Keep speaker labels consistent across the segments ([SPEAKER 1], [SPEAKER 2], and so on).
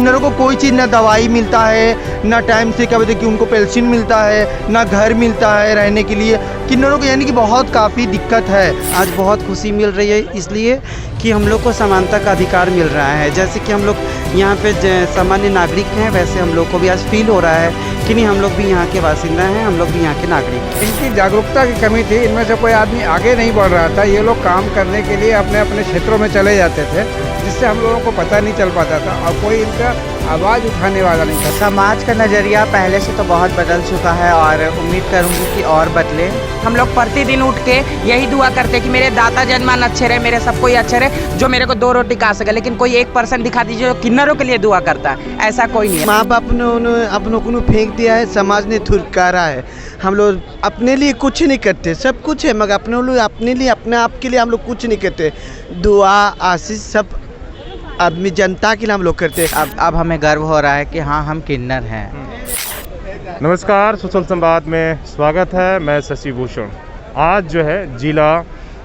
[SPEAKER 1] किन्नरों को कोई चीज़, ना दवाई मिलता है, ना टाइम से क्या बोलते कि उनको पेंशन मिलता है, ना घर मिलता है रहने के लिए। किन्नरों को यानी कि बहुत काफ़ी दिक्कत है।
[SPEAKER 2] आज बहुत खुशी मिल रही है इसलिए कि हम लोग को समानता का अधिकार मिल रहा है। जैसे कि हम लोग यहाँ पे सामान्य नागरिक हैं, वैसे हम लोग को भी आज फील हो रहा है कि नहीं, हम लोग भी यहाँ के बासिंदा हैं, हम लोग भी यहाँ के नागरिक हैं।
[SPEAKER 3] इनकी जागरूकता की कमी थी, इनमें से कोई आदमी आगे नहीं बढ़ रहा था। ये लोग काम करने के लिए अपने अपने क्षेत्रों में चले जाते थे, जिससे हम लोगों को पता नहीं चल पाता था और कोई इनका आवाज़ उठाने वाला नहीं था।
[SPEAKER 2] समाज का नज़रिया पहले से तो बहुत बदल चुका है और उम्मीद करूँगी कि और बदले।
[SPEAKER 4] हम लोग प्रतिदिन उठ के यही दुआ करते कि मेरे दाता जजमान अच्छे रहे, मेरे सब कोई अच्छे रहे, जो मेरे को 2 रोटी खा सके। लेकिन कोई 1% दिखा दीजिए जो किन्नरों के लिए दुआ करता है, ऐसा कोई नहीं है।
[SPEAKER 1] माँ बाप ने अपनों को फेंक दिया है, समाज ने थुरकारा है। हम लोग अपने लिए कुछ नहीं करते, सब कुछ है मगर अपने लिए अपने आप के लिए हम लोग कुछ नहीं करते। दुआ आशीष सब आदमी जनता के लिए हम लोग करते हैं।
[SPEAKER 2] अब हमें गर्व हो रहा है कि हाँ, हम किन्नर हैं।
[SPEAKER 5] नमस्कार, सोशल संवाद में स्वागत है। मैं शशि भूषण। आज जो है जिला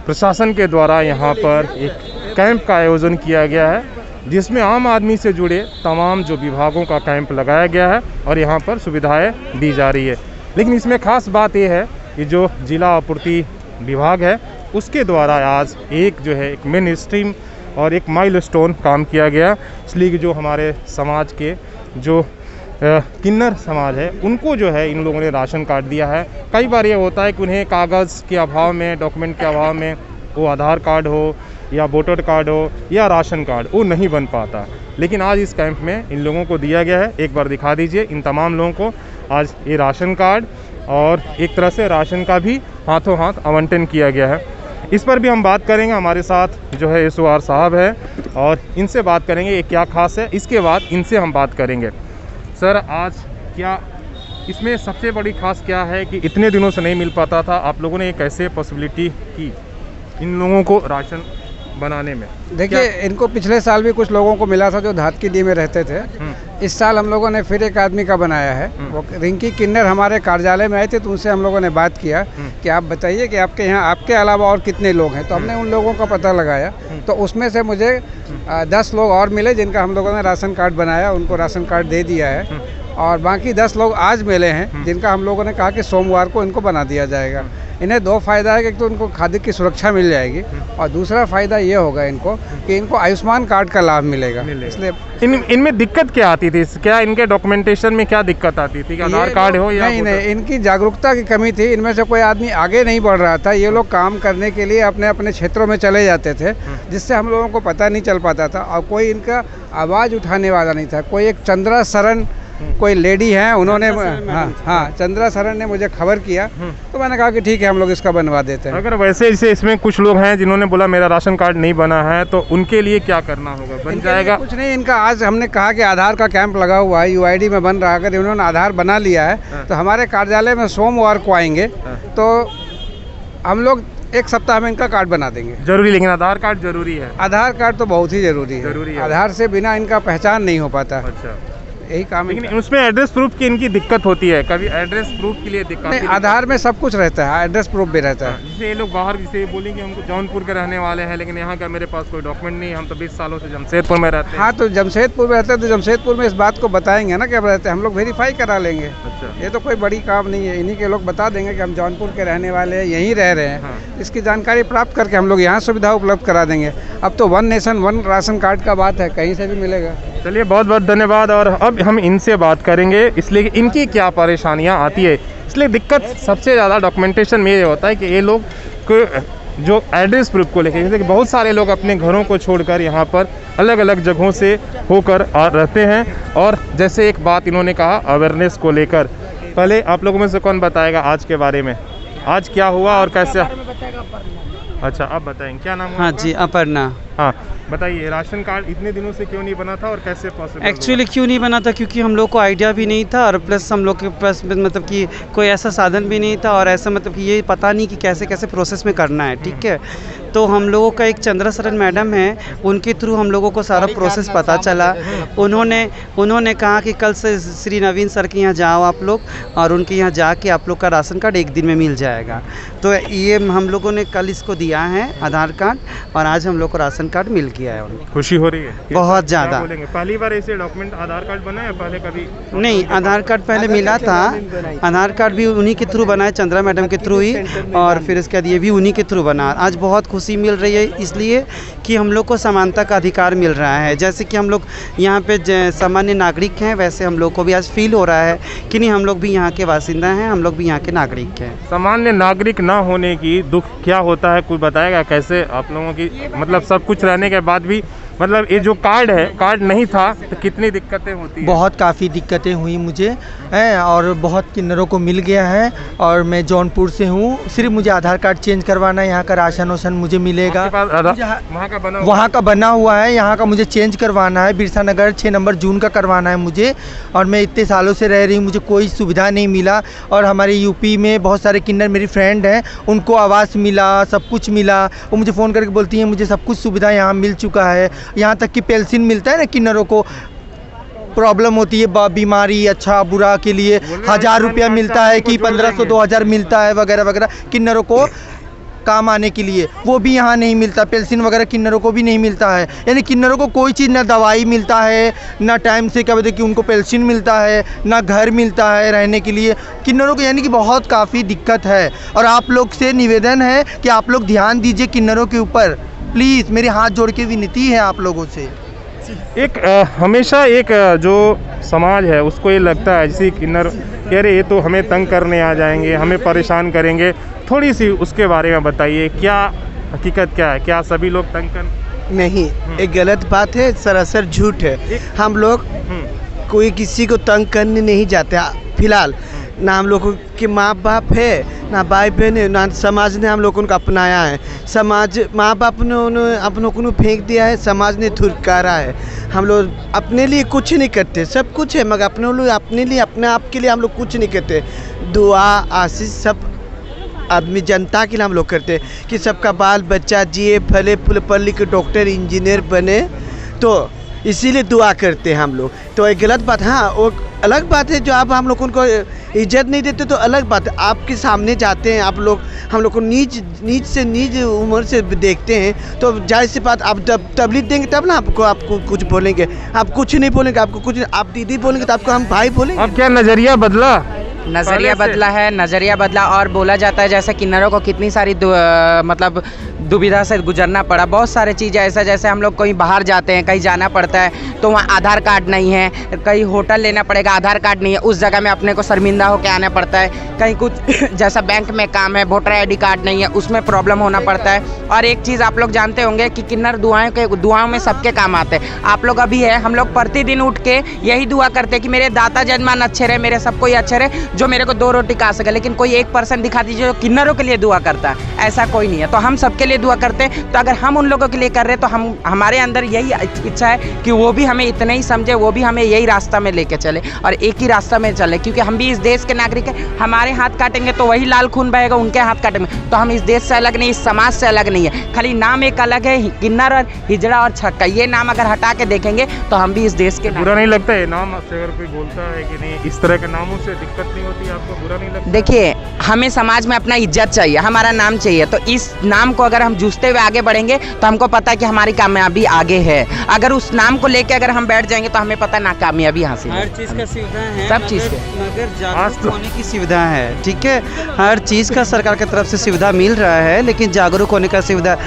[SPEAKER 5] प्रशासन के द्वारा यहाँ पर एक कैंप का आयोजन किया गया है, जिसमें आम आदमी से जुड़े तमाम जो विभागों का कैंप लगाया गया है और यहाँ पर सुविधाएं दी जा रही है। लेकिन इसमें खास बात यह है कि जो जिला आपूर्ति विभाग है उसके द्वारा आज एक मेन स्ट्रीम और एक माइलस्टोन काम किया गया। इसलिए कि जो हमारे समाज के जो किन्नर समाज है उनको जो है इन लोगों ने राशन कार्ड दिया है। कई बार ये होता है कि उन्हें कागज़ के अभाव में, डॉक्यूमेंट के अभाव में, वो आधार कार्ड हो या वोटर कार्ड हो या राशन कार्ड, वो नहीं बन पाता। लेकिन आज इस कैंप में इन लोगों को दिया गया है। एक बार दिखा दीजिए इन तमाम लोगों को आज ये राशन कार्ड और एक तरह से राशन का भी हाथों हाथ आवंटन किया गया है। इस पर भी हम बात करेंगे। हमारे साथ जो है SOR साहब है और इनसे बात करेंगे ये क्या खास है। इसके बाद इनसे हम बात करेंगे। सर, आज क्या इसमें सबसे बड़ी खास क्या है कि इतने दिनों से नहीं मिल पाता था, आप लोगों ने एक कैसे पॉसिबिलिटी की इन लोगों को राशन बनाने में?
[SPEAKER 3] देखिए, इनको पिछले साल भी कुछ लोगों को मिला था जो धातकीडी में रहते थे। इस साल हम लोगों ने फिर एक आदमी का बनाया है। वो रिंकी किन्नर हमारे कार्यालय में आए थे, तो उनसे हम लोगों ने बात किया कि आप बताइए कि आपके यहाँ आपके अलावा और कितने लोग हैं। तो हमने उन लोगों का पता लगाया, तो उसमें से मुझे 10 लोग और मिले जिनका हम लोगों ने राशन कार्ड बनाया, उनको राशन कार्ड दे दिया है। और बाकी 10 लोग आज मिले हैं जिनका हम लोगों ने कहा कि सोमवार को इनको बना दिया जाएगा। इन्हें 2 फ़ायदा है कि तो उनको खाद्य की सुरक्षा मिल जाएगी और दूसरा फ़ायदा ये होगा इनको कि इनको आयुष्मान कार्ड का लाभ मिलेगा। इसलिए
[SPEAKER 5] इनमें दिक्कत क्या आती थी? क्या इनके डॉक्यूमेंटेशन में क्या दिक्कत आती थी? कि आधार कार्ड हो या
[SPEAKER 3] नहीं, इनकी जागरूकता की कमी थी। इनमें से कोई आदमी आगे नहीं बढ़ रहा था। ये लोग काम करने के लिए अपने अपने क्षेत्रों में चले जाते थे, जिससे हम लोगों को पता नहीं चल पाता था और कोई इनका आवाज़ उठाने वाला नहीं था। कोई एक चंद्रा शरण कोई लेडी है, उन्होंने हाँ चंद्रा शरण ने मुझे खबर किया, तो मैंने कहा कि ठीक है हम लोग इसका बनवा देते हैं।
[SPEAKER 5] अगर वैसे इसे इसमें कुछ लोग हैं जिन्होंने बोला मेरा राशन कार्ड नहीं बना है, तो उनके लिए क्या करना होगा? बन जाएगा?
[SPEAKER 3] कुछ नहीं, इनका आज हमने कहा कि आधार का कैंप लगा हुआ है, UID में बन रहा है। अगर इन्होंने आधार बना लिया है तो हमारे कार्यालय में सोमवार को आएंगे, तो हम लोग 1 सप्ताह में इनका कार्ड बना देंगे।
[SPEAKER 5] जरूरी, लेकिन आधार कार्ड जरूरी है।
[SPEAKER 3] आधार कार्ड तो बहुत ही जरूरी है। आधार से बिना इनका पहचान नहीं हो पाता।
[SPEAKER 5] अच्छा,
[SPEAKER 3] यही काम।
[SPEAKER 5] लेकिन उसमें एड्रेस प्रूफ की इनकी दिक्कत होती है। कभी एड्रेस प्रूफ के लिए दिक्कत
[SPEAKER 3] नहीं, आधार में सब कुछ रहता है, एड्रेस प्रूफ भी रहता है।
[SPEAKER 5] जैसे ये लोग बाहर से बोलेंगे हमको जौनपुर के रहने वाले हैं, लेकिन यहाँ का मेरे पास कोई डॉक्यूमेंट नहीं, हम तो 20 सालों से जमशेदपुर में रहते हैं।
[SPEAKER 3] हाँ, तो जमशेदपुर में रहते हैं तो जमशेदपुर में इस बात को बताएंगे ना कि अब रहते हैं, हम लोग वेरीफाई करा लेंगे।
[SPEAKER 5] अच्छा,
[SPEAKER 3] ये तो कोई बड़ी काम नहीं है। इन्हीं के लोग बता देंगे कि हम जौनपुर के रहने वाले हैं, यहीं रह रहे हैं। इसकी जानकारी प्राप्त करके हम लोग यहाँ सुविधा उपलब्ध करा देंगे। अब तो 1 नेशन 1 राशन कार्ड का बात है, कहीं से भी मिलेगा।
[SPEAKER 5] चलिए, बहुत बहुत धन्यवाद। और अब हम इनसे बात करेंगे, इसलिए कि इनकी क्या परेशानियां आती है। इसलिए दिक्कत सबसे ज़्यादा डॉक्यूमेंटेशन में ये होता है कि ये लोग जो एड्रेस प्रूफ को लेकर, जैसे कि बहुत सारे लोग अपने घरों को छोड़कर यहाँ पर अलग अलग जगहों से होकर रहते हैं। और जैसे एक बात इन्होंने कहा अवेयरनेस को लेकर, पहले आप लोगों में से कौन बताएगा आज के बारे में? आज क्या हुआ और कैसे? अच्छा, आप बताएंगे, क्या नाम?
[SPEAKER 2] हाँ जी, अपर्णा।
[SPEAKER 5] हाँ, बताइए, राशन कार्ड इतने दिनों से क्यों नहीं बना था और कैसे पॉसिबल?
[SPEAKER 2] एक्चुअली क्यों नहीं बना था, क्योंकि हम लोग को आइडिया भी नहीं था और प्लस हम लोग के पास मतलब कि कोई ऐसा साधन भी नहीं था और ऐसा मतलब कि ये पता नहीं कि कैसे कैसे प्रोसेस में करना है। ठीक है, तो हम लोगों का एक चंद्रा शरण मैडम है, उनके थ्रू हम लोगों को सारा प्रोसेस पता चला। उन्होंने कहा कि कल से श्री नवीन सर के यहाँ जाओ आप लोग, और उनके यहाँ जाके आप लोग का राशन कार्ड 1 दिन में मिल जाएगा। तो ये हम लोगों ने कल इसको दिया है आधार कार्ड, और आज हम लोग को राशन राशन कार्ड मिल गया है उनको।
[SPEAKER 5] खुशी हो रही है?
[SPEAKER 2] बहुत
[SPEAKER 5] क्या
[SPEAKER 2] ज़्यादा।
[SPEAKER 5] बोलेंगे? पहली बार ऐसे डॉक्यूमेंट आधार कार्ड बना है पहले कभी?
[SPEAKER 2] नहीं, आधार कार्ड पहले मिला था। आधार कार्ड भी उन्हीं के थ्रू बना है, चंद्रा मैडम के थ्रू ही, और फिर इसके बाद ये भी उन्हीं के थ्रू बना। आज बहुत खुशी मिल रही है इसलिए कि हम लोग को समानता का अधिकार मिल रहा है। जैसे कि हम लोग यहाँ पे सामान्य नागरिक हैं, वैसे हम लोग को भी आज फील हो रहा है कि नहीं, हम लोग भी यहाँ के बासिंदा हैं, हम लोग भी यहाँ के नागरिक हैं।
[SPEAKER 5] सामान्य नागरिक ना होने की दुख क्या होता है, कोई बताएगा? कैसे आप लोगों की मतलब सब कुछ रहने के बाद भी, मतलब ये जो कार्ड है, कार्ड नहीं था तो कितनी दिक्कतें होती हैं?
[SPEAKER 6] बहुत काफ़ी दिक्कतें हुई मुझे हैं, और बहुत किन्नरों को मिल गया है। और मैं जौनपुर से हूँ, सिर्फ मुझे आधार कार्ड चेंज करवाना है, यहाँ का राशन वाशन मुझे मिलेगा।
[SPEAKER 5] आपके पास
[SPEAKER 6] वहाँ का बना हुआ है, यहाँ का मुझे चेंज करवाना है। बिरसा नगर 6 नंबर जून का करवाना है मुझे, और मैं इतने सालों से रह रही हूँ, मुझे कोई सुविधा नहीं मिला। और हमारे यूपी में बहुत सारे किन्नर मेरी फ्रेंड हैं, उनको आवास मिला, सब कुछ मिला। वो मुझे फ़ोन करके बोलती हैं मुझे सब कुछ सुविधा यहाँ मिल चुका है। यहाँ तक कि पेंशन मिलता है ना, किन्नरों को प्रॉब्लम होती है बीमारी अच्छा बुरा के लिए 1000 रुपया मिलता है कि 1500 2000 मिलता है वगैरह वगैरह, किन्नरों को काम आने के लिए, वो भी यहाँ नहीं मिलता। पेंशन वगैरह किन्नरों को भी नहीं मिलता है। यानी किन्नरों को कोई चीज़, ना दवाई मिलता है, ना टाइम से क्या बोलते कि उनको पेंशन मिलता है, ना घर मिलता है रहने के लिए किन्नरों को। यानी कि बहुत काफ़ी दिक्कत है। और आप लोग से निवेदन है कि आप लोग ध्यान दीजिए किन्नरों के ऊपर, प्लीज़। मेरे हाथ जोड़ के विनती है आप लोगों से।
[SPEAKER 5] एक हमेशा एक जो समाज है उसको ये लगता है जैसे किन्नर कह रहे ये तो हमें तंग करने आ जाएंगे, हमें परेशान करेंगे। थोड़ी सी उसके बारे में बताइए, क्या हकीकत क्या है? क्या सभी लोग तंग कर?
[SPEAKER 1] नहीं, एक गलत बात है, सरासर झूठ है। हम लोग कोई किसी को तंग करने नहीं जाते। फिलहाल ना हम लोगों के माँ बाप है, ना भाई बहन है, ना समाज ने हम लोगों को अपनाया है। समाज, माँ बाप ने अपनों को फेंक दिया है, समाज ने धुरकारा है। हम लोग अपने लिए कुछ नहीं करते, सब कुछ है मगर अपने लिए अपने आप के लिए हम लोग कुछ नहीं करते। दुआ आशीष सब आदमी जनता के लिए हम लोग करते हैं कि सबका बाल बच्चा जिए फले फूल पढ़ लिख के डॉक्टर इंजीनियर बने, तो इसीलिए दुआ करते हैं हम लोग। तो एक गलत बात, हाँ वो अलग बात है जो आप हम लोगों को इज्जत नहीं देते, तो अलग बात है। आपके सामने जाते हैं आप लोग, हम लोग को नीच से नीच उम्र से देखते हैं, तो जाहिर सी बात आप जब तबलीग देंगे तब ना आपको कुछ बोलेंगे। आप कुछ नहीं बोलेंगे, आपको कुछ, आप दीदी बोलेंगे तो आपको हम भाई बोलेंगे।
[SPEAKER 5] अब क्या नज़रिया बदला?
[SPEAKER 4] नज़रिया बदला है, नज़रिया बदला। और बोला जाता है जैसे किन्नरों को कितनी सारी मतलब दुविधा से गुजरना पड़ा। बहुत सारे चीज़ें ऐसा, जैसे हम लोग कहीं बाहर जाते हैं, कहीं जाना पड़ता है तो वहाँ आधार कार्ड नहीं है, कहीं होटल लेना पड़ेगा आधार कार्ड नहीं है, उस जगह में अपने को शर्मिंदा होकर आना पड़ता है। कहीं कुछ जैसा बैंक में काम है, वोटर ID कार्ड नहीं है, उसमें प्रॉब्लम होना पड़ता है। और एक चीज़ आप लोग जानते होंगे कि किन्नर दुआओं में सबके काम आते हैं। आप लोग अभी है, हम लोग प्रतिदिन उठ के यही दुआ करते हैं कि मेरे दाता जजमान अच्छे रहे, मेरे सब कोई अच्छे रहे, जो मेरे को 2 रोटी खा सके। लेकिन कोई 1% दिखा दीजिए जो किन्नरों के लिए दुआ करता है, ऐसा कोई नहीं है। तो हम सबके लिए दुआ करते हैं। तो अगर हम उन लोगों के लिए कर रहे हैं तो हमारे अंदर यही इच्छा है कि वो भी हमें इतने ही समझे, वो भी हमें यही रास्ता में लेके चले और एक ही रास्ता में चले, क्योंकि हम भी इस देश के नागरिक हैं। हमारे हाथ काटेंगे तो वही लाल खून बहेगा, उनके हाथ काटेंगे तो हम इस देश से अलग नहीं, इस समाज से अलग नहीं है। खाली नाम एक अलग है, किन्नर और हिजड़ा और छक्का, ये नाम अगर हटा के देखेंगे तो हम भी इस देश के।
[SPEAKER 5] बुरा नहीं लगता है नाम से अगर कोई बोलता है कि नहीं, इस तरह के नामों से दिक्कत नहीं होती, आपको बुरा नहीं लगता?
[SPEAKER 4] देखिए, हमें समाज में अपना इज्जत चाहिए, हमारा नाम चाहिए। तो इस नाम को अगर हम जूझते हुए आगे बढ़ेंगे तो हमको पता है कि हमारी कामयाबी आगे है। अगर उस नाम को लेके अगर हम बैठ जाएंगे तो हमें पता ना कामयाबी हासिल है।
[SPEAKER 2] हर चीज़ का सुविधा है,
[SPEAKER 4] सब चीज़ के,
[SPEAKER 2] मगर जागरूक होने की सुविधा है। ठीक है, हर चीज़ का सरकार की तरफ से सुविधा मिल रहा है, लेकिन जागरूक होने का सुविधा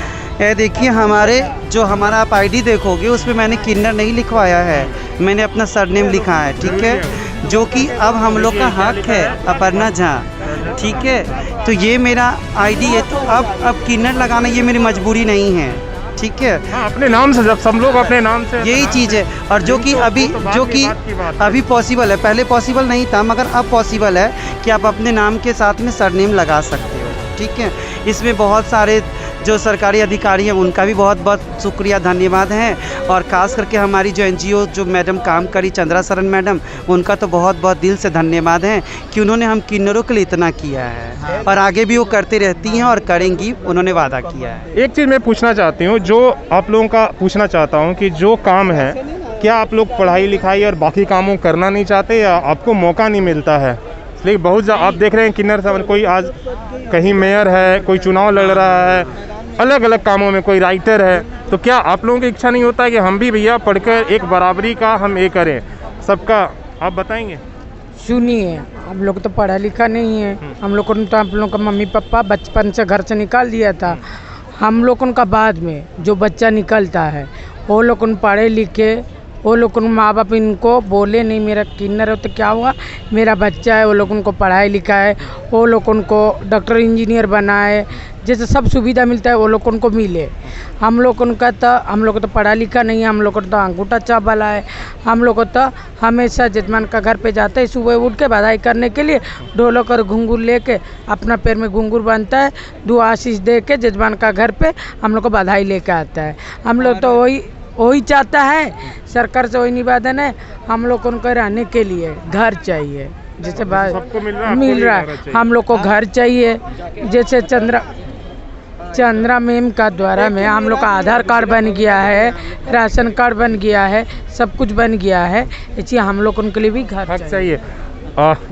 [SPEAKER 2] है। देखिए, हमारा आप ID देखोगे उसमें मैंने किन्नर नहीं लिखवाया है, मैंने अपना सरनेम लिखा है। ठीक है, जो कि अब हम लोग का हक है, अपर्णा झा। ठीक है, तो ये मेरा ID है, तो अब किन्नर लगाना ये मेरी मजबूरी नहीं है। ठीक है,
[SPEAKER 5] हाँ, अपने नाम से, जब सब लोग अपने नाम से,
[SPEAKER 2] यही चीज़ है। और जो कि अभी पॉसिबल है, पहले पॉसिबल नहीं था, मगर अब पॉसिबल है कि आप अपने नाम के साथ में सरनेम लगा सकते हो। ठीक है, इसमें बहुत सारे जो सरकारी अधिकारी हैं उनका भी बहुत बहुत शुक्रिया, धन्यवाद है। और ख़ास करके हमारी जो NGO जो मैडम काम करी, चंद्रा शरण मैडम, उनका तो बहुत बहुत दिल से धन्यवाद है कि उन्होंने हम किन्नरों के लिए इतना किया है और आगे भी वो करती रहती हैं और करेंगी, उन्होंने वादा किया है।
[SPEAKER 5] एक चीज़ मैं पूछना चाहती हूँ, जो आप लोगों का पूछना चाहता हूँ कि जो काम है, क्या आप लोग पढ़ाई लिखाई और बाकी कामों करना नहीं चाहते या आपको मौका नहीं मिलता है? इसलिए आप देख रहे हैं किन्नर कोई आज कहीं मेयर है, कोई चुनाव लड़ रहा है, अलग अलग कामों में, कोई राइटर है, तो क्या आप लोगों की इच्छा नहीं होता कि हम भी भैया पढ़कर एक बराबरी का हम ये करें सबका? आप बताएंगे।
[SPEAKER 7] सुनिए, हम लोग तो पढ़ा लिखा नहीं है, हम लोग को तो हम लोग का मम्मी पापा बचपन से घर से निकाल दिया था। हम लोग का बाद में जो बच्चा निकलता है वो लोग पढ़े लिखे, वो लोग माँ बाप इनको बोले नहीं मेरा किन्नर हो तो क्या हुआ, मेरा बच्चा है, वो लोग उनको पढ़ाई लिखा है, वो लोग उनको डॉक्टर इंजीनियर बनाए, जैसे सब सुविधा मिलता है वो लोग उनको मिले। हम लोग तो पढ़ा लिखा नहीं है, हम लोग को तो अंगूठा चाप वाला है। हम लोग को तो हमेशा जजमान का घर पे जाते हैं सुबह उठ के बधाई करने के लिए, ढोलक और घुंघरू लेके अपना पैर में घुंघरू बांधता है, दुआ आशीष दे के जजमान का घर पे हम लोग को बधाई लेके आता है। हम लोग तो वही चाहता है, सरकार से वही निवेदन है, हम लोग उनको रहने के लिए घर चाहिए, जैसे
[SPEAKER 5] सबको
[SPEAKER 7] मिल रहा है, हम लोग को घर चाहिए। जैसे चंद्रा मैम का द्वारा में हम लोग का आधार कार्ड बन गया है, राशन कार्ड बन गया है, सब कुछ बन गया है, इसलिए हम लोग उनके लिए भी घर चाहिए।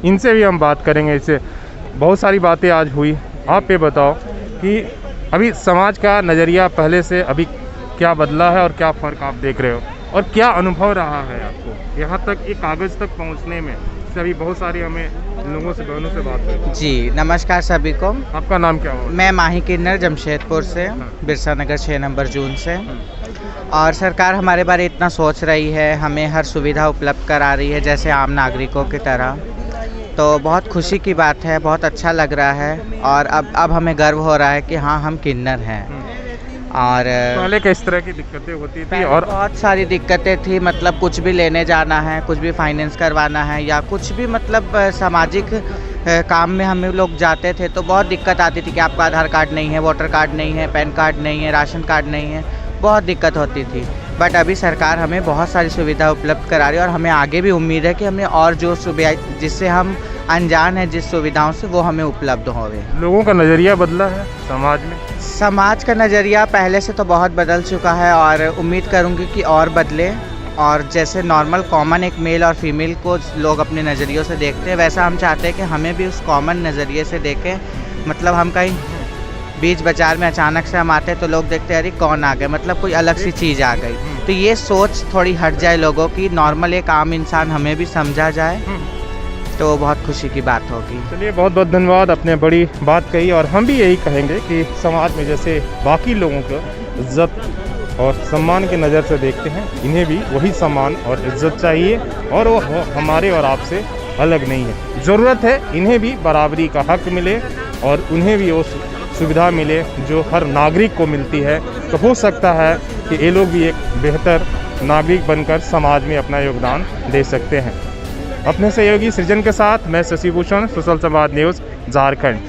[SPEAKER 5] इनसे भी हम बात करेंगे, इससे बहुत सारी बातें आज हुई। आप ये बताओ कि अभी समाज का नज़रिया पहले से अभी क्या बदला है और क्या फ़र्क आप देख रहे हो, और क्या अनुभव रहा है आपको यहाँ तक ये कागज़ तक पहुँचने में? अभी बहुत सारी हमें लोगों से, बहनों से बात करें।
[SPEAKER 4] जी नमस्कार सभी को।
[SPEAKER 5] आपका नाम क्या होगा?
[SPEAKER 4] मैं माही किन्नर जमशेदपुर से, बिरसा नगर 6 नंबर जून से। और सरकार हमारे बारे इतना सोच रही है, हमें हर सुविधा उपलब्ध करा रही है जैसे आम नागरिकों की तरह, तो बहुत खुशी की बात है, बहुत अच्छा लग रहा है। और अब हमें गर्व हो रहा है कि हाँ हम किन्नर हैं। और
[SPEAKER 5] पहले किस तरह की दिक्कतें होती थी? और
[SPEAKER 4] बहुत सारी दिक्कतें थी, मतलब कुछ भी लेने जाना है, कुछ भी फाइनेंस करवाना है, या कुछ भी मतलब सामाजिक काम में हम लोग जाते थे तो बहुत दिक्कत आती थी कि आपका आधार कार्ड नहीं है, वोटर कार्ड नहीं है, पैन कार्ड नहीं है, राशन कार्ड नहीं है, बहुत दिक्कत होती थी। बट अभी सरकार हमें बहुत सारी सुविधा उपलब्ध करा रही है, और हमें आगे भी उम्मीद है कि हमें और जो सुविधा जिससे हम अनजान है जिस सुविधाओं से, वो हमें उपलब्ध होवे।
[SPEAKER 5] लोगों का नज़रिया बदला है समाज में?
[SPEAKER 4] समाज का नज़रिया पहले से तो बहुत बदल चुका है, और उम्मीद करूंगी कि और बदले। और जैसे नॉर्मल कॉमन एक मेल और फीमेल को लोग अपने नज़रियों से देखते हैं, वैसा हम चाहते हैं कि हमें भी उस कॉमन नज़रिए से देखें। मतलब हम कहीं बीच बाजार में अचानक से हम आते हैं तो लोग देखते हैं अरे कौन आ गए, मतलब कोई अलग सी चीज़ आ गई। तो ये सोच थोड़ी हट जाए लोगों की, नॉर्मल एक आम इंसान हमें भी समझा जाए, तो बहुत खुशी की बात होगी।
[SPEAKER 5] चलिए बहुत बहुत धन्यवाद, आपने बड़ी बात कही। और हम भी यही कहेंगे कि समाज में जैसे बाकी लोगों को इज्जत और सम्मान के नज़र से देखते हैं, इन्हें भी वही सम्मान और इज्जत चाहिए, और वो हमारे और आपसे अलग नहीं है। ज़रूरत है इन्हें भी बराबरी का हक मिले, और उन्हें भी वो सुविधा मिले जो हर नागरिक को मिलती है। तो हो सकता है कि ये लोग भी एक बेहतर नागरिक बनकर समाज में अपना योगदान दे सकते हैं। अपने सहयोगी सृजन के साथ मैं शशि भूषण, सुशल संवाद न्यूज़, झारखंड।